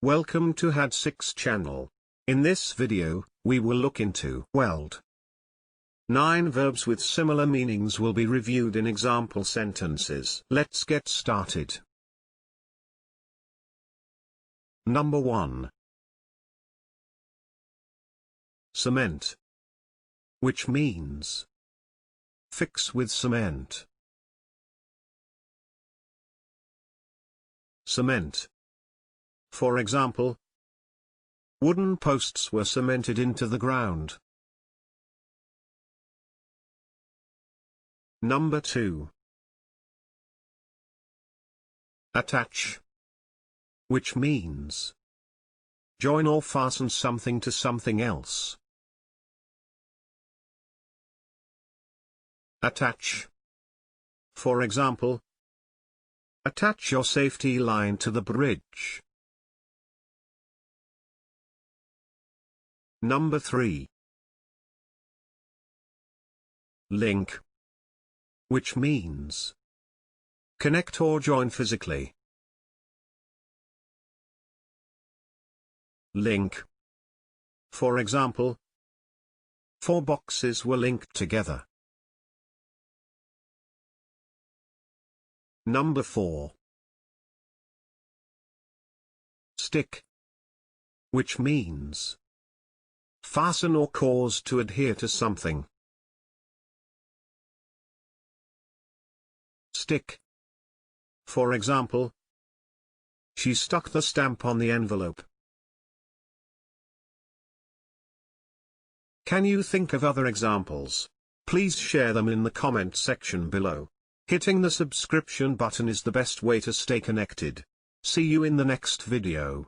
Welcome to Had6 channel. In this video, we will look into weld. 9 verbs with similar meanings will be reviewed in example sentences. Let's get started. Number 1. Cement. Which means fix with cement. Cement. For example, wooden posts were cemented into the ground. Number 2. Attach. Which means join or fasten something to something else. Attach. For example, attach your safety line to the bridge. Number 3. Link. Which means connect or join physically. Link. For example, 4 boxes were linked together. Number 4. Stick. Which means fasten or cause to adhere to something. Stick. For example, she stuck the stamp on the envelope. Can you think of other examples? Please share them in the comment section below. Hitting the subscription button is the best way to stay connected. See you in the next video.